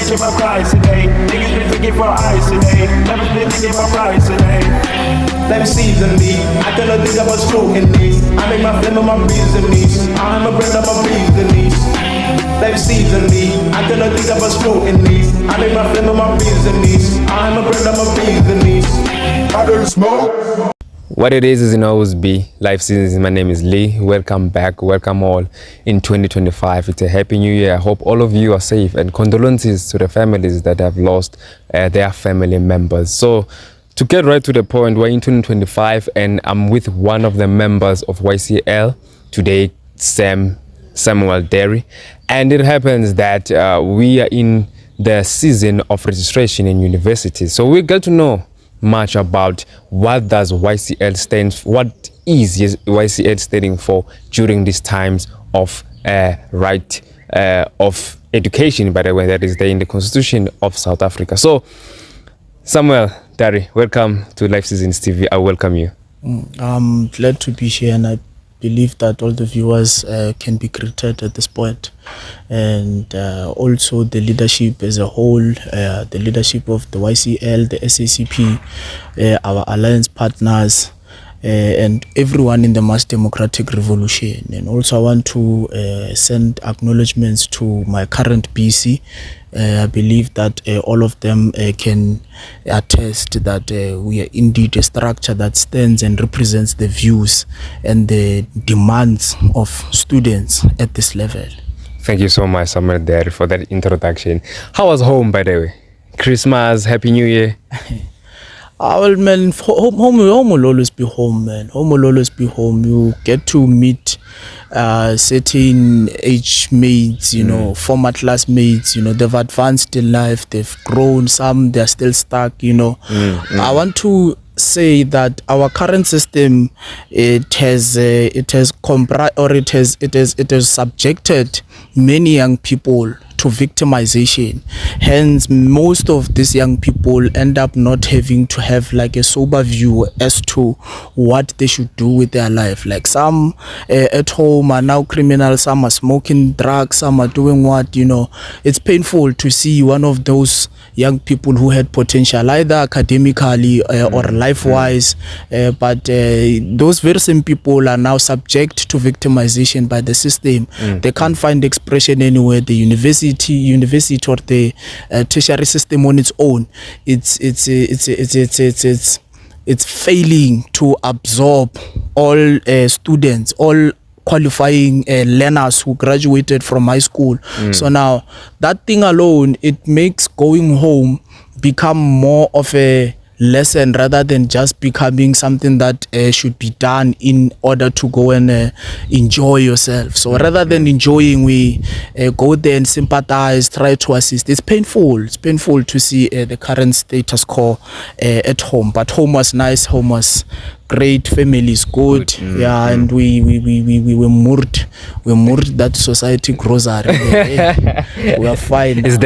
thinking about price today. Niggas been thinking for ice today. Never been thinking about price today. Let me season me. I cannot think about scrutiny. I make my flame and my reasonings. I'm a brand of my reasonings. Let me season me. I cannot think about scrutiny. I make my flame and my reasonings. I'm a brand of my reasonings. I don't smoke. What it is in always be life seasons. My name is Lee. Welcome back. Welcome all in 2025. It's a happy new year. I hope all of you are safe, and condolences to the families that have lost their family members. So to get right to the point, we're in 2025 and I'm with one of the members of YCL today, Samuel Derry. And it happens that we are in the season of registration in universities. So we get to know much about what does YCL stands for, what is YCL standing for during these times of right of education, by the way, that is there in the Constitution of South Africa. So Samuel Derry, welcome to Life Seasons TV. I welcome you. I'm glad to be here, and I believe that all the viewers can be greeted at this point, and also the leadership as a whole, the leadership of the YCL, the SACP, our alliance partners, and everyone in the mass democratic revolution. And also I want to send acknowledgements to my current BC. I believe that all of them can attest that we are indeed a structure that stands and represents the views and the demands of students at this level. Thank you so much, Samuel Derry, for that introduction. How was home, by the way? Christmas, Happy New Year. Well, man, home will always be home, man. Home will always be home. You get to meet certain age mates, you know, former classmates, you know, they've advanced in life, they've grown, some they're still stuck, you know. I want to say that our current system, it has subjected many young people to victimization. Hence, most of these young people end up not having to have like a sober view as to what they should do with their life. Like some at home are now criminals, some are smoking drugs, some are doing what, you know. It's painful to see one of those young people who had potential, either academically or life-wise, but those very same people are now subject to victimization by the system. They can't find expression anywhere. The university or the tertiary system on its own, it's failing to absorb all students, all qualifying learners who graduated from high school. So now that thing alone, it makes going home become more of a lesson rather than just becoming something that should be done in order to go and enjoy yourself. So rather than enjoying, we go there and sympathize, try to assist. It's painful to see the current status quo at home, but home was nice, home was great, family is good. And we were moved that society grocery. We are fine. It's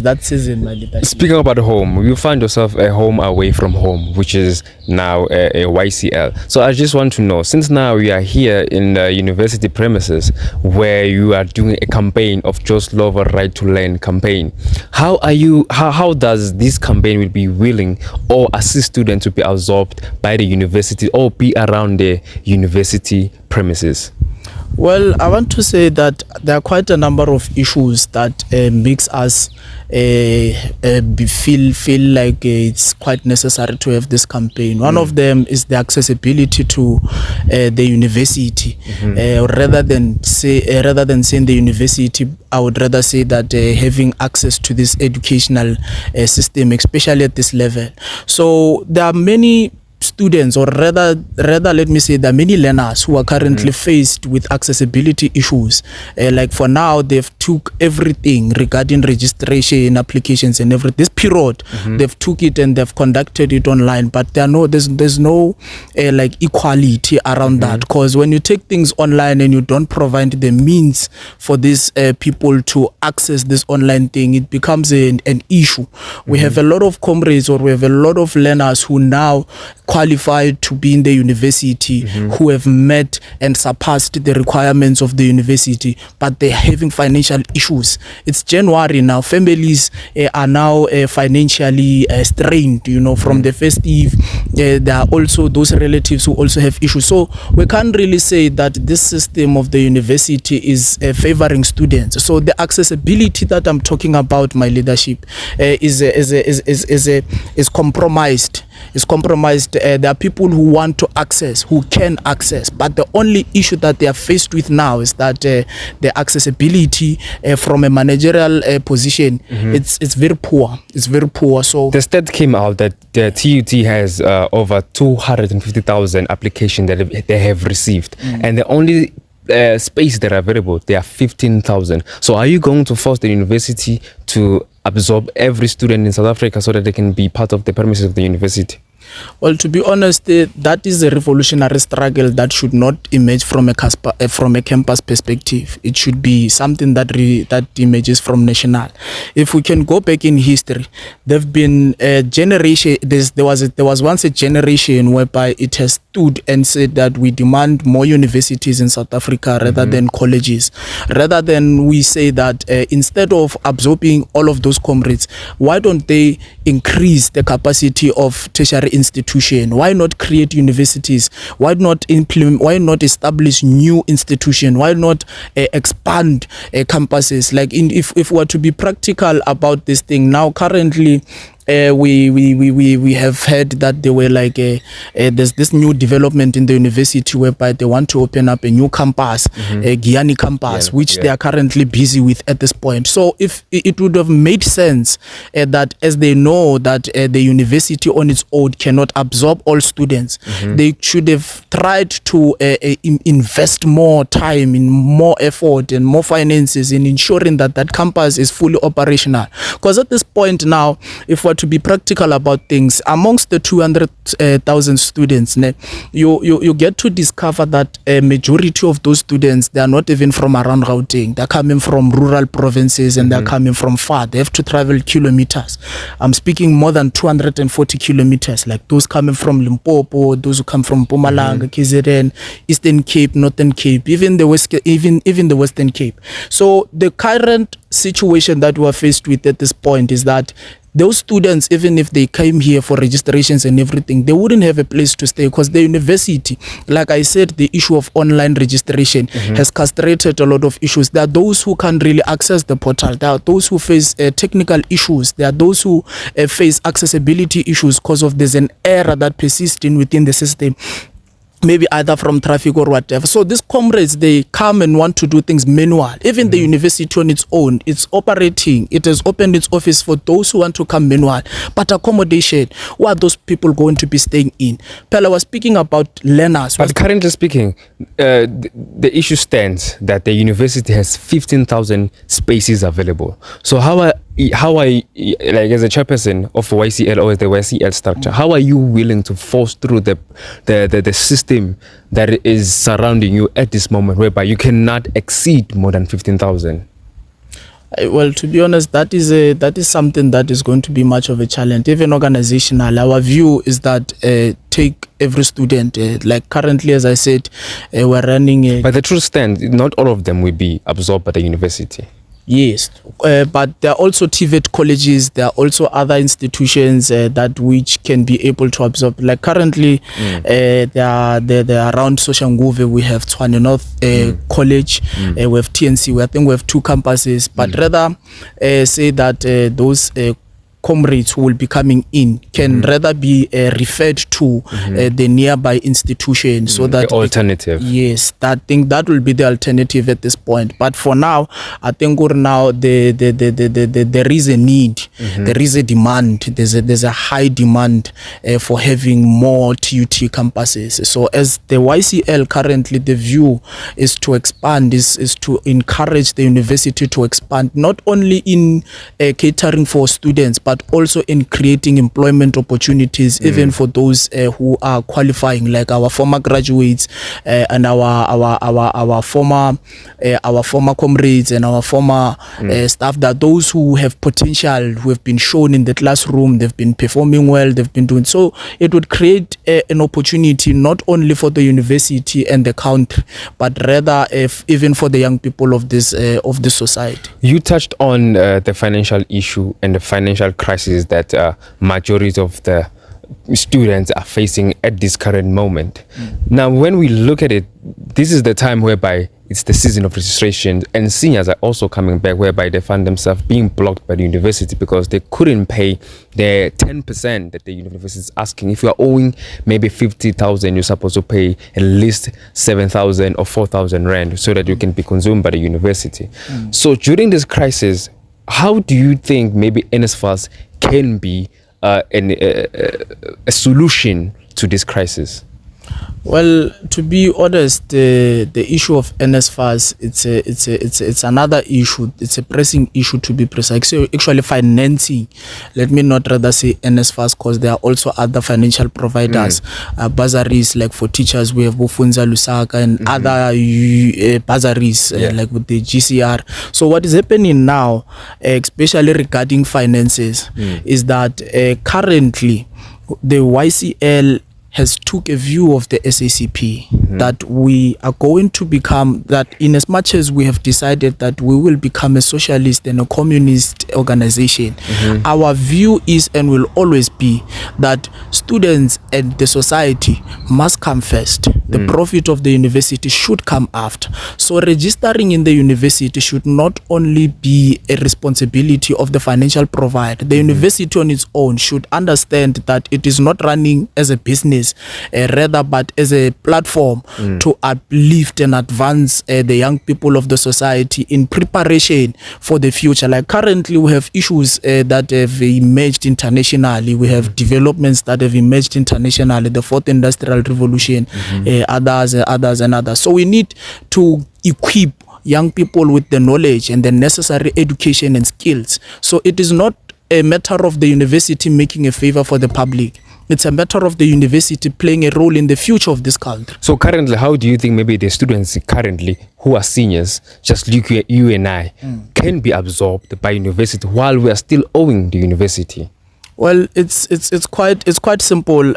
that season, my leadership. Speaking about home, you find yourself a home away from home, which is now a YCL. So I just want to know, since now we are here in the university premises where you are doing a campaign of Just Slovo Right to Learn campaign, how does this campaign will be willing or assist students to be absorbed by the university or be around the university premises? Well, I want to say that there are quite a number of issues that makes us feel like it's quite necessary to have this campaign. One of them is the accessibility to the university. Rather than saying the university, I would rather say that having access to this educational system, especially at this level. So there are many students, or rather let me say there are many learners who are currently faced with accessibility issues. Like for now, they've took everything regarding registration applications and everything. This period, they've took it and they've conducted it online, but there's no like equality around that, because when you take things online and you don't provide the means for these people to access this online thing, it becomes an issue. We have a lot of comrades, or we have a lot of learners who now qualified to be in the university, who have met and surpassed the requirements of the university, but they're having financial issues. It's January now. Families are now financially strained, you know, from the festive. There are also those relatives who also have issues. So we can't really say that this system of the university is favoring students. So the accessibility that I'm talking about, my leadership, is compromised. Is compromised. There are people who want to access, who can access, but the only issue that they are faced with now is that the accessibility from a managerial position, it's very poor. It's very poor. So the stat came out that the TUT has over 250,000 applications that they have received, and the only space that are available, there are 15,000. So are you going to force the university to absorb every student in South Africa so that they can be part of the premises of the university? Well, to be honest, that is a revolutionary struggle that should not emerge from a campus perspective. It should be something that emerges from national. If we can go back in history, there've been a generation. There was once a generation whereby it has stood and said that we demand more universities in South Africa rather than colleges. Rather than we say that instead of absorbing all of those comrades, why don't they increase the capacity of tertiary institution? Why not create universities? Why not implement? Why not establish new institution? Why not expand campuses? Like if we were to be practical about this thing now, currently we have heard that there were like there's this new development in the university whereby they want to open up a new campus, a Giyani campus, which they are currently busy with at this point. So if it would have made sense that as they know that the university on its own cannot absorb all students, they should have tried to invest more time, in more effort and more finances in ensuring that that campus is fully operational. Because at this point now, if we're to be practical about things, amongst the 200,000 students, you get to discover that a majority of those students, they are not even from around Gauteng. They're coming from rural provinces and they're coming from far. They have to travel kilometers. I'm speaking more than 240 kilometers, like those coming from Limpopo, those who come from Mpumalanga, KZN, Eastern Cape, Northern Cape, even the Western Cape. So the current situation that we are faced with at this point is that those students, even if they came here for registrations and everything, they wouldn't have a place to stay because the university, like I said, the issue of online registration has castrated a lot of issues. There are those who can't really access the portal. There are those who face technical issues. There are those who face accessibility issues because of there's an error that persists within the system, maybe either from traffic or whatever. So these comrades, they come and want to do things manual. Even the university on its own, it's operating. It has opened its office for those who want to come manual. But accommodation, where are those people going to be staying in? Pella was speaking about learners. But currently speaking, the issue stands that the university has 15,000 spaces available. So how are like as a chairperson of YCL or the YCL structure, how are you willing to force through the system that is surrounding you at this moment, whereby you cannot exceed more than 15,000? Well, to be honest, that is something that is going to be much of a challenge. Even organizational, our view is that take every student. Like currently, as I said, we're running. But the truth stands, not all of them will be absorbed by the university. Yes, but there are also TVET colleges. There are also other institutions that which can be able to absorb. Like currently, there are around Soshanguve. We have Tshwane North College. We have TNC. I think we have two campuses. But rather say that those comrades who will be coming in can rather be referred to the nearby institution, so that the alternative. Yes, I think that will be the alternative at this point. But for now, I think now there is a need, there is a demand, there's a high demand for having more TUT campuses. So as the YCL currently, the view is to expand, is to encourage the university to expand, not only in catering for students, but but also in creating employment opportunities, even for those who are qualifying, like our former graduates and our former comrades and our former staff, that those who have potential, who have been shown in the classroom, they've been performing well, they've been doing so. It would create an opportunity not only for the university and the country, but rather even for the young people of this society. You touched on the financial issue and the financial crisis that majority of the students are facing at this current moment. Now, when we look at it, this is the time whereby it's the season of registration, and seniors are also coming back, whereby they find themselves being blocked by the university because they couldn't pay the 10% that the university is asking. If you are owing maybe 50,000, you're supposed to pay at least 7,000 or 4,000 rand so that you can be consumed by the university. So during this crisis, how do you think maybe NSFAS can be a solution to this crisis? Well, to be honest, the issue of NSFAS, it's another issue. It's a pressing issue, to be precise. So actually financing, let me not rather say NSFAS, because there are also other financial providers, bursaries, like for teachers we have Bufunza Lusaka and other bursaries like with the GCR. So what is happening now, especially regarding finances, is that currently the YCL has took a view of the SACP that we are going to become, that in as much as we have decided that we will become a socialist and a communist organization, our view is and will always be that students and the society must come first. The profit of the university should come after. So registering in the university should not only be a responsibility of the financial provider. The university on its own should understand that it is not running as a business, rather but as a platform to uplift and advance the young people of the society in preparation for the future. Like currently we have issues that have emerged internationally. We have developments that have emerged internationally, the fourth industrial revolution, others. So we need to equip young people with the knowledge and the necessary education and skills. So it is not a matter of the university making a favor for the public. It's a matter of the university playing a role in the future of this country. So currently, how do you think maybe the students currently who are seniors, just like you and I, can be absorbed by university while we are still owing the university? Well, it's quite simple.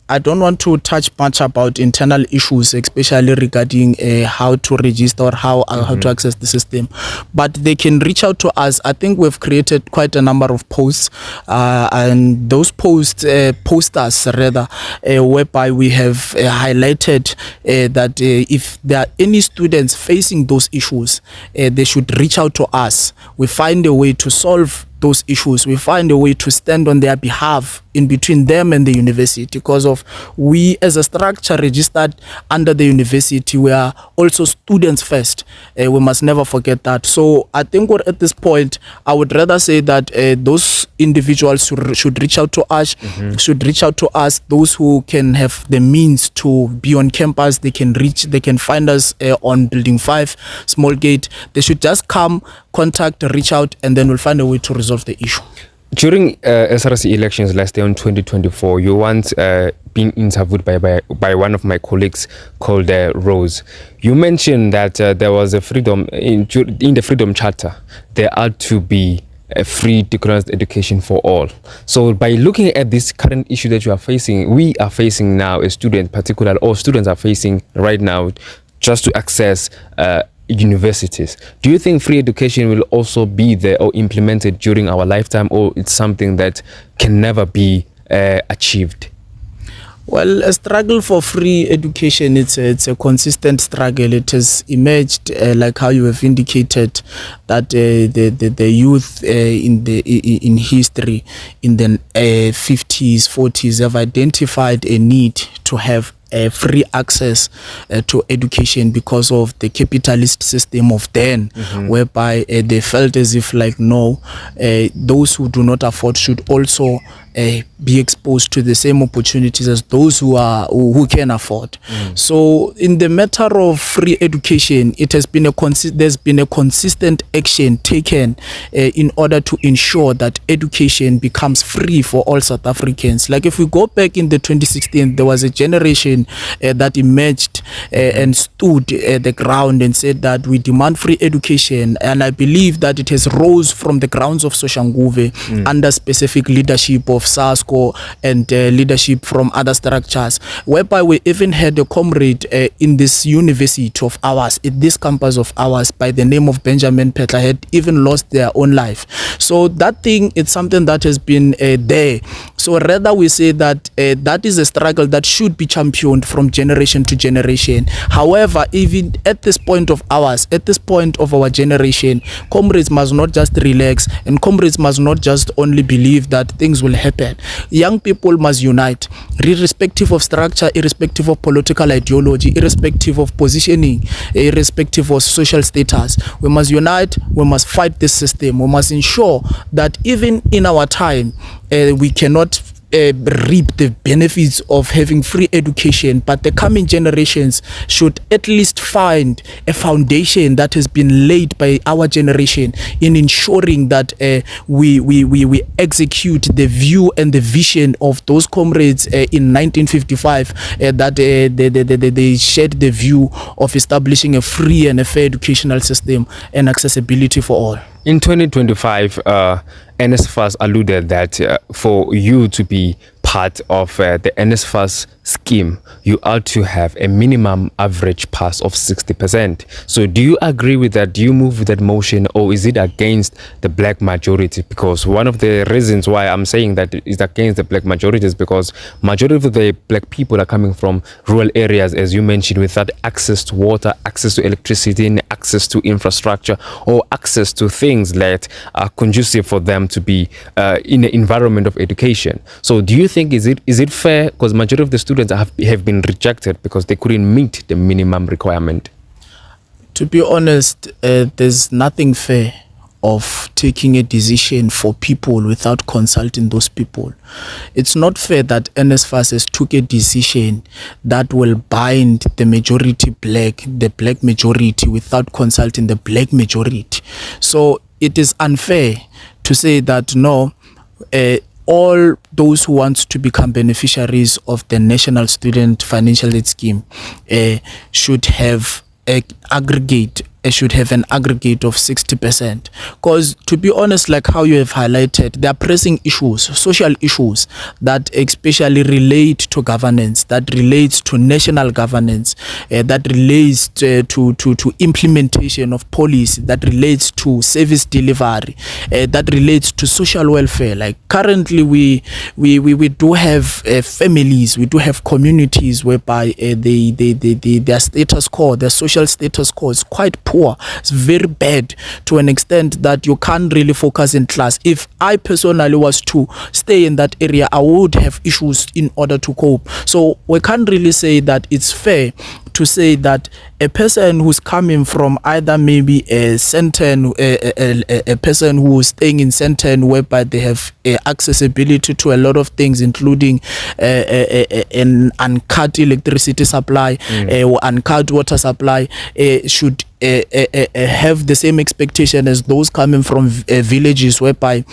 I don't want to touch much about internal issues, especially regarding how to register or how to access the system. But they can reach out to us. I think we've created quite a number of posts, and those posters rather, whereby we have highlighted that if there are any students facing those issues, they should reach out to us. We find a way to solve those issues. We find a way to stand on their behalf in between them and the university, because of we as a structure registered under the university, we are also students first. We must never forget that. So I think at this point, I would rather say that those individuals should reach out to us, those who can have the means to be on campus. They can find us on Building 5, Small Gate. They should just come, contact, reach out, and then we'll find a way to resolve the issue. During SRC elections last year in 2024, you once being interviewed by one of my colleagues called Rose. You mentioned that there was a freedom in the Freedom Charter. There ought to be a free decolonized education for all. So by looking at this current issue that you are facing, we are facing now as students, particularly, or students are facing right now, just to access universities. Do you think free education will also be there or implemented during our lifetime, or it's something that can never be achieved? Well, a struggle for free education, it's a consistent struggle. It has emerged, like how you have indicated, that the youth in history in the 50s, 40s have identified a need to have free access to education because of the capitalist system of then, whereby they felt as if like, no, those who do not afford should also be exposed to the same opportunities as those who can afford. So in the matter of free education, it has been there's been a consistent action taken in order to ensure that education becomes free for all South Africans. Like if we go back in the 2016, there was a generation that emerged and stood at the ground and said that we demand free education, and I believe that it has rose from the grounds of Soshanguve under specific leadership of SASCO and leadership from other structures, whereby we even had a comrade in this university of ours, in this campus of ours, by the name of Benjamin Petla, had even lost their own life. So that thing, it's something that has been there. So rather we say that that is a struggle that should be championed from generation to generation. However, even at this point of ours, at this point of our generation, comrades must not just relax, and comrades must not just only believe that things will happen. Young people must unite, irrespective of structure, irrespective of political ideology, irrespective of positioning, irrespective of social status. We must unite, we must fight this system. We must ensure that even in our time, we cannot reap the benefits of having free education, but the coming generations should at least find a foundation that has been laid by our generation in ensuring that we execute the view and the vision of those comrades in 1955 that they shared the view of establishing a free and a fair educational system and accessibility for all. In 2025, NSFAS alluded that for you to be part of the NSFAS scheme, you ought to have a minimum average pass of 60%. So do you agree with that? Do you move with that motion, or is it against the black majority? Because one of the reasons why I'm saying that it's against the black majority is because majority of the black people are coming from rural areas, as you mentioned, without access to water, access to electricity, and access to infrastructure, or access to things that are conducive for them to be in an environment of education. So do you think is it fair, because majority of the students have been rejected because they couldn't meet the minimum requirement? To be honest, there's nothing fair of taking a decision for people without consulting those people. It's not fair that NSFAS has took a decision that will bind the black majority without consulting the black majority. So it is unfair to say that no, all those who want to become beneficiaries of the National Student Financial Aid Scheme should have an aggregate of 60%. Because to be honest, like how you have highlighted, there are pressing issues, social issues that especially relate to governance, that relates to national governance, that relates to implementation of policy, that relates to service delivery, that relates to social welfare. Like currently we do have families, we do have communities whereby their status quo, their social status quo is quite poor. It's very bad to an extent that you can't really focus in class. If I personally was to stay in that area, I would have issues in order to cope. So we can't really say that it's fair to say that a person who's coming from either maybe a Sandton, a person who is staying in Sandton, whereby they have accessibility to a lot of things, including an uncut electricity supply or uncut water supply, should have the same expectation as those coming from villages, whereby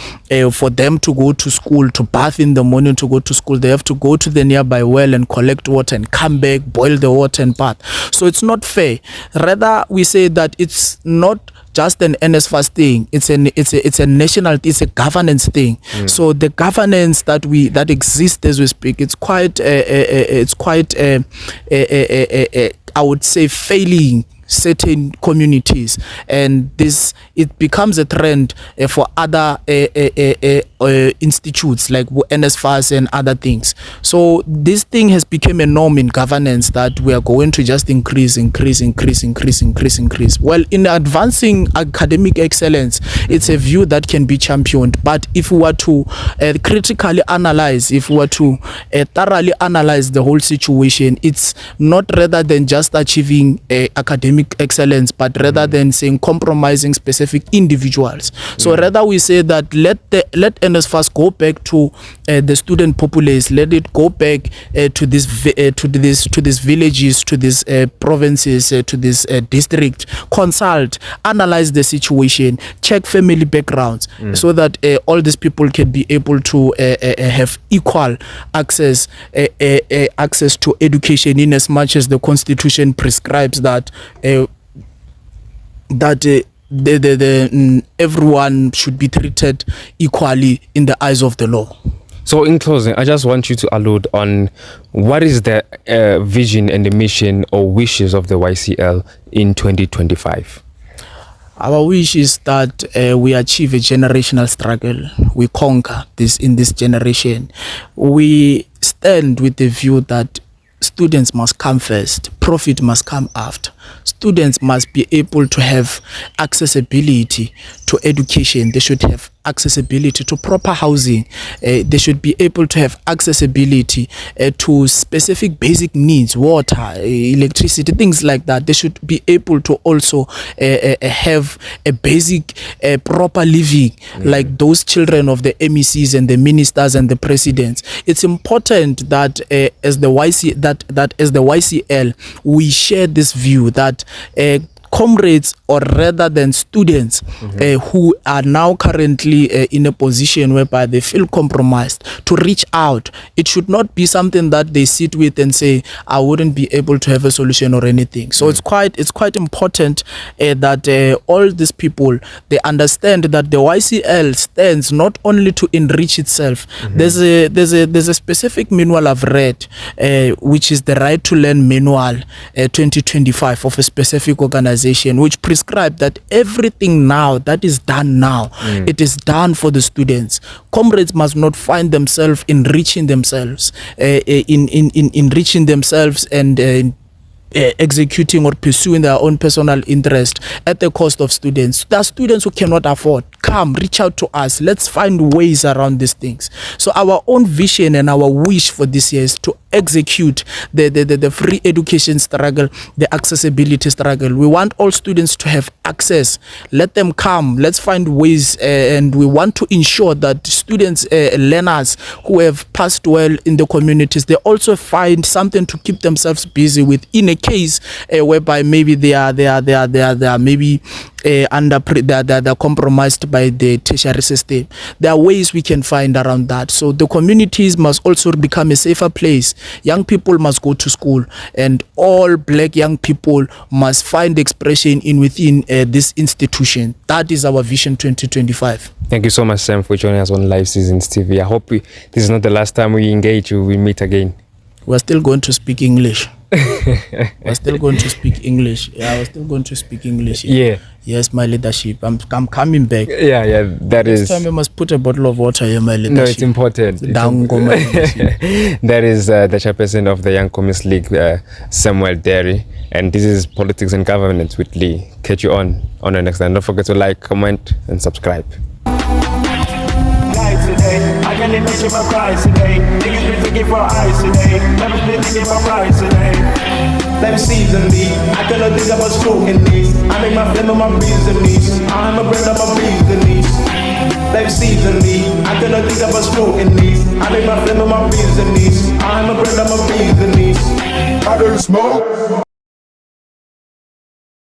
for them to go to school, to bath in the morning, to go to school, they have to go to the nearby well and collect water and come back, boil the water and bath. So it's not fair. Rather, we say that it's not just an NSFAS thing. It's a national, it's a governance thing. So the governance that exists as we speak, it's quite I would say failing certain communities, and it becomes a trend for other institutes like NSFAS and other things. So this thing has become a norm in governance that we are going to just increase. Well, in advancing academic excellence, it's a view that can be championed, but if we were to critically analyze, if we were to thoroughly analyze the whole situation, it's not rather than just achieving academic excellence, but rather than saying compromising specific individuals. So rather we say that let NSFAS go back to the student populace. Let it go back to these villages, to these provinces, to this district. Consult, analyze the situation, check family backgrounds, so that all these people can be able to have equal access to education, in as much as the Constitution prescribes that everyone should be treated equally in the eyes of the law. So in closing, I just want you to allude on what is the vision and the mission or wishes of the YCL in 2025? Our wish is that we achieve a generational struggle. We conquer this in this generation. We stand with the view that students must come first, profit must come after. Students must be able to have accessibility to education. They should have accessibility to proper housing. They should be able to have accessibility to specific basic needs, water, electricity, things like that. They should be able to also have a basic proper living, like those children of the MECs and the ministers and the presidents. It's important that as the YCL, we share this view that comrades, or rather than students who are now currently in a position whereby they feel compromised, to reach out. It should not be something that they sit with and say, I wouldn't be able to have a solution or anything. So it's quite important that all these people, they understand that the YCL stands not only to enrich itself. There's a specific manual I've read, which is the Right to Learn Manual 2025 of a specific organization, which prescribe that everything now that is done now, it is done for the students. Comrades must not find themselves enriching themselves, enriching themselves and executing or pursuing their own personal interest at the cost of students. There are students who cannot afford. Come, reach out to us. Let's find ways around these things. So our own vision and our wish for this year is to execute the free education struggle, the accessibility struggle. We want all students to have access. Let them come. Let's find ways, and we want to ensure that students, learners who have passed well in the communities, they also find something to keep themselves busy with, in a case whereby maybe they are maybe they're compromised by the tertiary system. There are ways we can find around that. So the communities must also become a safer place. Young people must go to school, and all black young people must find expression within this institution. That is our vision 2025. Thank you so much, Sam, for joining us on Live Seasons TV. I hope this is not the last time we engage you. We meet again. We're still going to speak English. We're still going to speak English. Yeah, we're still going to speak English. Yeah. Yes, my leadership. I'm coming back. Yeah. That This is. time I must put a bottle of water in my leadership. No, it's important. Down go my leadership. That is the chairperson of the Young Communist League, Samuel Derry, and this is Politics and Governance with Lee. Catch you on the next time. Don't forget to like, comment, and subscribe. I can't even mention my price today. Niggas been thinking for ice today. Never been thinking for price today. Let me season me. I couldn't think of a scrutiny. I make my flame and my reasons. I'm a brand of my reasons. Let me season me. I couldn't think of a scrutiny. I make my flame and my reasons. I'm a brand of my reasons. I don't smoke.